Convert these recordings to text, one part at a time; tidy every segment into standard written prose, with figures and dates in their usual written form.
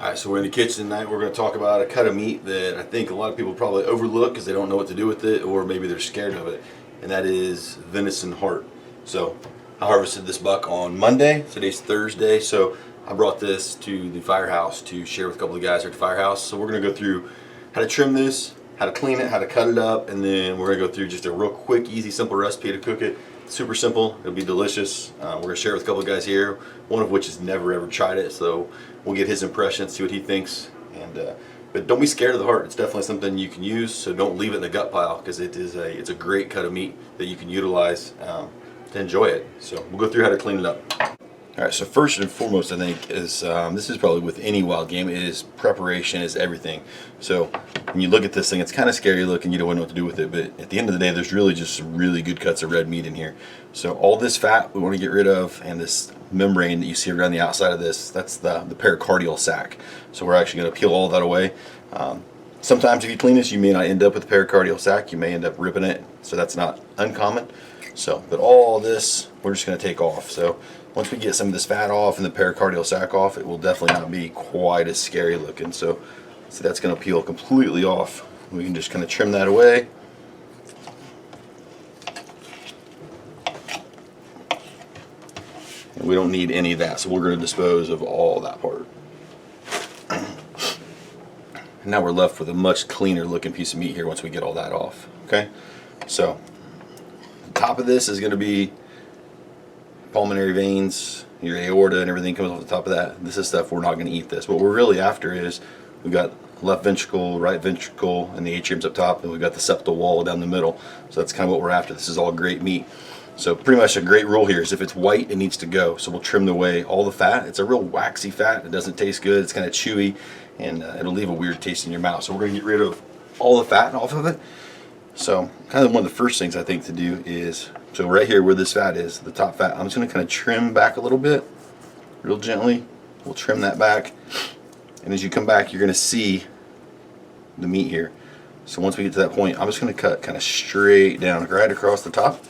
Alright, so we're in the kitchen tonight. We're going to talk about a cut of meat that I think a lot of people probably overlook because they don't know what to do with it, or maybe they're scared of it, and that is venison heart. So I harvested this buck on Monday. Today's Thursday, so I brought this to the firehouse to share with a couple of guys here at the firehouse. So we're going to go through how to trim this, how to clean it, how to cut it up, and then we're going to go through just a real quick, easy, simple recipe to cook it. Super simple. It'll be delicious. We're going to share it with a couple of guys here, one of which has never ever tried it, so we'll get his impression, see what he thinks. And but don't be scared of the heart. It's definitely something you can use, so don't leave it in the gut pile because it's a great cut of meat that you can utilize to enjoy it. So we'll go through how to clean it up. Alright, so first and foremost, I think is this is probably with any wild game, is preparation is everything. So when you look at this thing, it's kind of scary looking, you don't know what to do with it, but at the end of the day, there's really just some really good cuts of red meat in here. So all this fat we want to get rid of, and this membrane that you see around the outside of this, that's the pericardial sac. So we're actually going to peel all that away. Sometimes if you clean this, you may not end up with the pericardial sac, you may end up ripping it, so that's not uncommon. So, but all this we're just going to take off. So once we get some of this fat off and the pericardial sac off, it will definitely not be quite as scary looking. So that's going to peel completely off. We can just kind of trim that away. And we don't need any of that, so we're going to dispose of all that part. And now we're left with a much cleaner looking piece of meat here once we get all that off. Okay, so the top of this is going to be pulmonary veins, your aorta and everything comes off the top of that. This is stuff we're not going to eat this. What we're really after is we've got left ventricle, right ventricle, and the atrium's up top, and we've got the septal wall down the middle. So that's kind of what we're after. This is all great meat. So pretty much a great rule here is if it's white, it needs to go. So we'll trim away all the fat. It's a real waxy fat. It doesn't taste good. It's kind of chewy, and it'll leave a weird taste in your mouth. So we're going to get rid of all the fat off of it. So kind of one of the first things I think to do is, so right here where this fat is, the top fat, I'm just going to kind of trim back a little bit, real gently. We'll trim that back, and as you come back, you're going to see the meat here. So once we get to that point, I'm just going to cut kind of straight down, right across the top,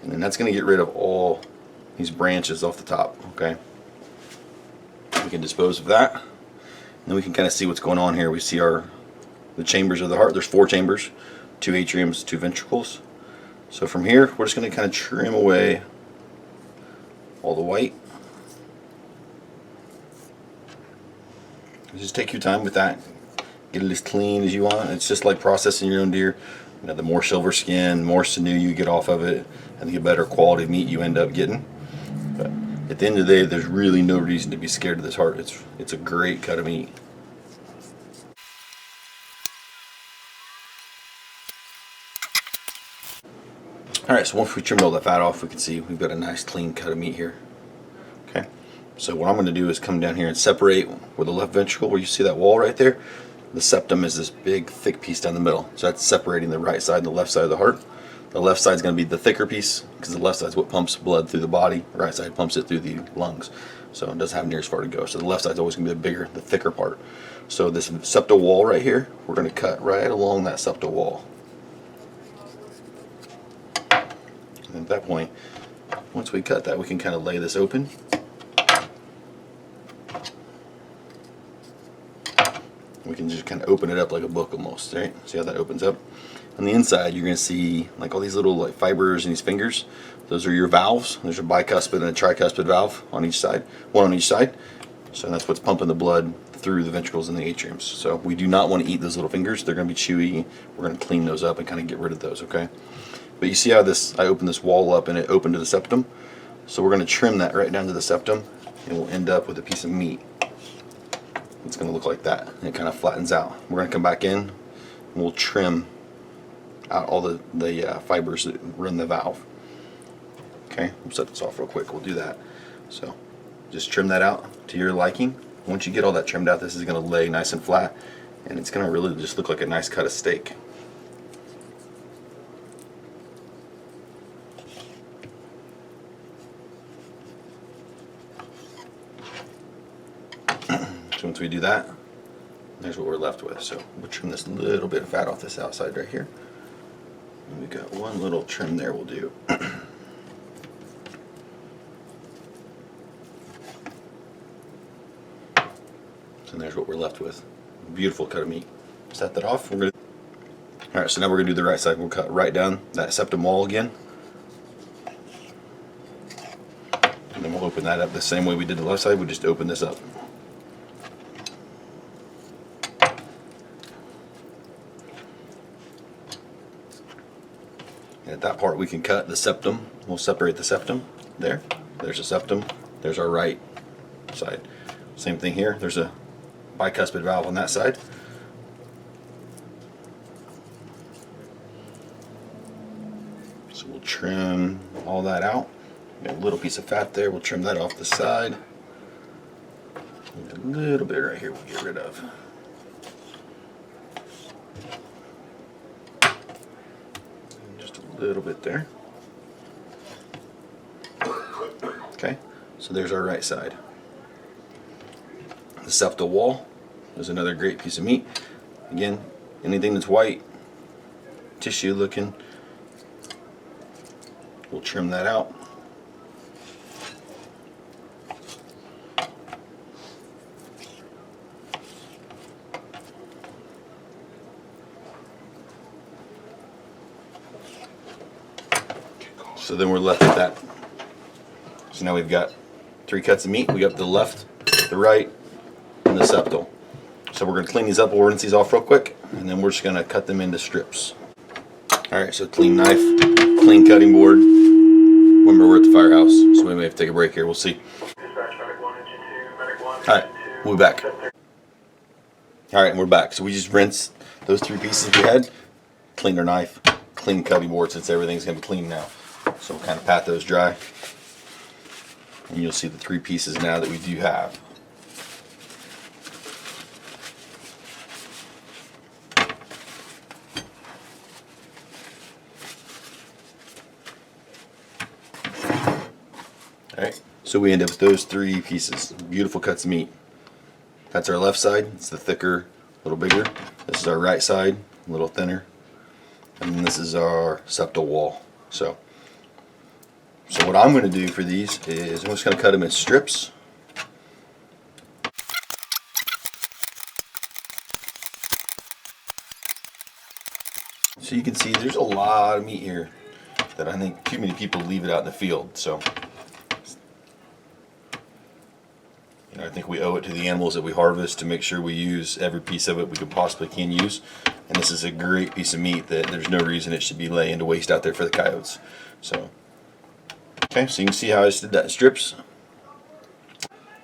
and then that's going to get rid of all these branches off the top. Okay, we can dispose of that, and then we can kind of see what's going on here. We see the chambers of the heart. There's 4 chambers, 2 atriums, 2 ventricles. So from here, we're just going to kind of trim away all the white. Just take your time with that. Get it as clean as you want. It's just like processing your own deer. You know, the more silver skin, more sinew you get off of it, and the better quality meat you end up getting. But at the end of the day, there's really no reason to be scared of this heart. It's a great cut of meat. Alright, so once we trimmed all that fat off, we can see we've got a nice clean cut of meat here. Okay, so what I'm going to do is come down here and separate where the left ventricle, where you see that wall right there, the septum is this big thick piece down the middle. So that's separating the right side and the left side of the heart. The left side is going to be the thicker piece because the left side is what pumps blood through the body. The right side pumps it through the lungs. So it doesn't have near as far to go. So the left side is always going to be the bigger, the thicker part. So this septal wall right here, we're going to cut right along that septal wall. And at that point, once we cut that, we can kind of lay this open. We can just kind of open it up like a book almost, right? See how that opens up? On the inside, you're going to see like all these little like fibers and these fingers. Those are your valves. There's a bicuspid and a tricuspid valve on each side, one on each side. So that's what's pumping the blood through the ventricles and the atriums. So we do not want to eat those little fingers. They're going to be chewy. We're going to clean those up and kind of get rid of those, okay? But you see how I opened this wall up and it opened to the septum? So we're going to trim that right down to the septum, and we'll end up with a piece of meat. It's going to look like that, and it kind of flattens out. We're going to come back in, and we'll trim out all the fibers that run the valve. Okay, we'll set this off real quick. We'll do that. So just trim that out to your liking. Once you get all that trimmed out, this is going to lay nice and flat, and it's going to really just look like a nice cut of steak. So once we do that, there's what we're left with. So we'll trim this little bit of fat off this outside right here. And we've got one little trim there we'll do. And there's what we're left with. Beautiful cut of meat. Set that off. All right, so now we're gonna do the right side. We'll cut right down that septum wall again. And then we'll open that up the same way we did the left side. We just open this up. And at that part we can cut the septum. We'll separate the septum. There. There's a septum. There's our right side. Same thing here. There's a bicuspid valve on that side. So we'll trim all that out. Got a little piece of fat there. We'll trim that off the side. A little bit right here we'll get rid of. Just a little bit there. Okay, so there's our right side. The septal wall is another great piece of meat. Again, anything that's white, tissue looking, we'll trim that out. So then we're left with that. So now we've got 3 cuts of meat. We got the left, the right, and the septal. So we're going to clean these up. We'll rinse these off real quick, and then we're just going to cut them into strips. Alright, so clean knife, clean cutting board. Remember, we're at the firehouse, so we may have to take a break here. We'll see. Alright, we'll be back. Alright, and we're back. So we just rinsed those 3 pieces we had, cleaned our knife, clean cutting board since everything's going to be clean now. So we'll kind of pat those dry. And you'll see the 3 pieces now that we do have. Alright, so we end up with those 3 pieces. Beautiful cuts of meat. That's our left side. It's the thicker, a little bigger. This is our right side, a little thinner. And then this is our septal wall. So what I'm going to do for these is I'm just going to cut them in strips. So you can see there's a lot of meat here that I think too many people leave it out in the field. So I think we owe it to the animals that we harvest to make sure we use every piece of it we possibly can use. And this is a great piece of meat that there's no reason it should be laying to waste out there for the coyotes. So, okay, so you can see how I just did that in strips.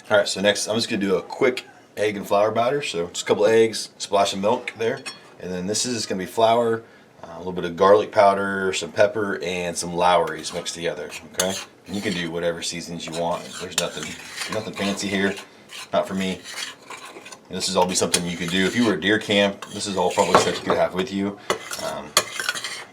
Alright, so next I'm just going to do a quick egg and flour batter. So just a couple eggs, splash of milk there. And then this is going to be flour, a little bit of garlic powder, some pepper, and some Lowry's mixed together. Okay, and you can do whatever seasonings you want. There's nothing fancy here, not for me. And this is all be something you could do if you were at deer camp. This is all probably stuff you could have with you.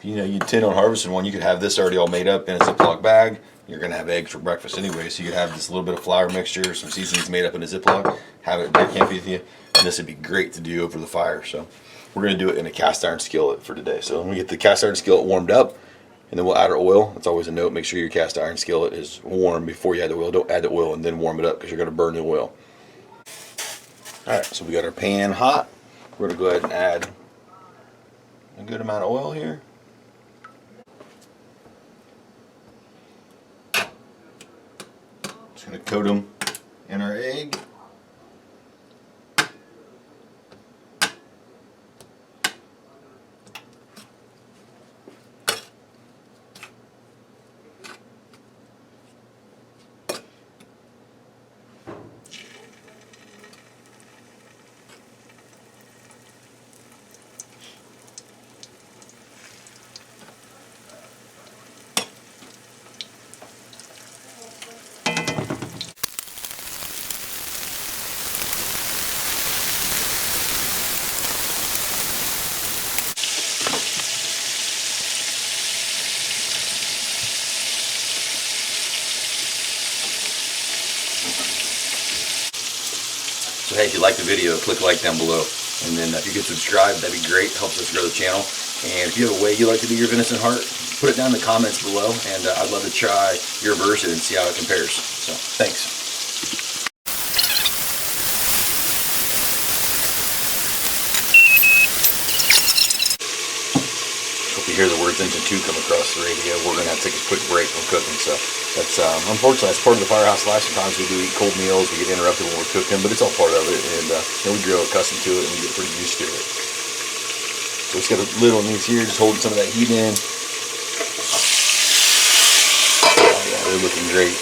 You intend on harvesting one, you could have this already all made up in a Ziploc bag. You're gonna have eggs for breakfast anyway, so you could have this little bit of flour mixture, some seasonings made up in a Ziploc, have it at deer camp with you, and this would be great to do over the fire. So we're going to do it in a cast iron skillet for today. So let me get the cast iron skillet warmed up, and then we'll add our oil. That's always a note. Make sure your cast iron skillet is warm before you add the oil. Don't add the oil and then warm it up because you're going to burn the oil. Alright, so we got our pan hot. We're going to go ahead and add a good amount of oil here. Just going to coat them in our egg. So hey, if you like the video, click like down below. And then if you could subscribe, that'd be great. Helps us grow the channel. And if you have a way you like to do your venison heart, put it down in the comments below. And I'd love to try your version and see how it compares. So thanks. Birds Engine 2 come across the radio, we're going to have to take a quick break from cooking. So that's, unfortunately, that's part of the Firehouse life. Sometimes we do eat cold meals, we get interrupted when we're cooking, but it's all part of it. And we grow accustomed to it and we get pretty used to it. So we just got a lid on these here, just holding some of that heat in. Oh, yeah, they're looking great.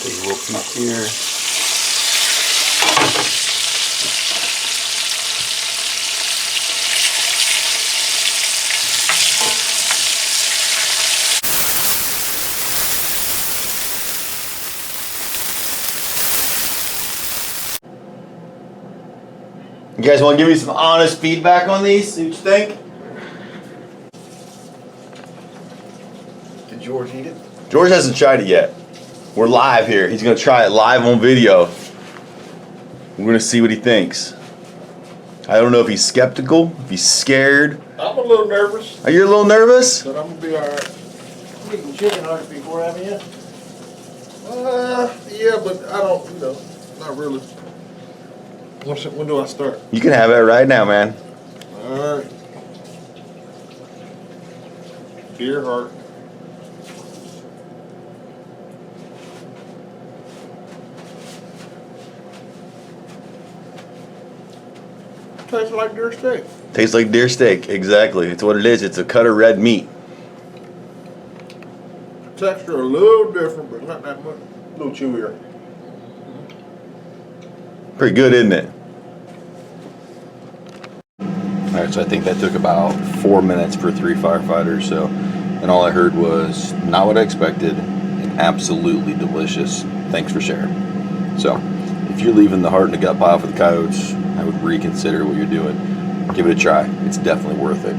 Take a little peek here. You guys want to give me some honest feedback on these? See what you think? Did George eat it? George hasn't tried it yet. We're live here. He's going to try it live on video. We're going to see what he thinks. I don't know if he's skeptical, if he's scared. I'm a little nervous, Are you a little nervous? but I'm gonna be alright. I'm eating chicken hearts before, haven't you? Yeah, but I don't, not really. When do I start? You can have it right now, man. Alright. Deer heart. Tastes like deer steak. Tastes like deer steak. Exactly. It's what it is. It's a cut of red meat. Texture a little different, but not that much. A little chewier. Pretty good, isn't it? Alright, so I think that took about 4 minutes for 3 firefighters. So, and all I heard was not what I expected and absolutely delicious. Thanks for sharing. So, if you're leaving the heart and the gut pile for the coyotes, I would reconsider what you're doing. Give it a try. It's definitely worth it.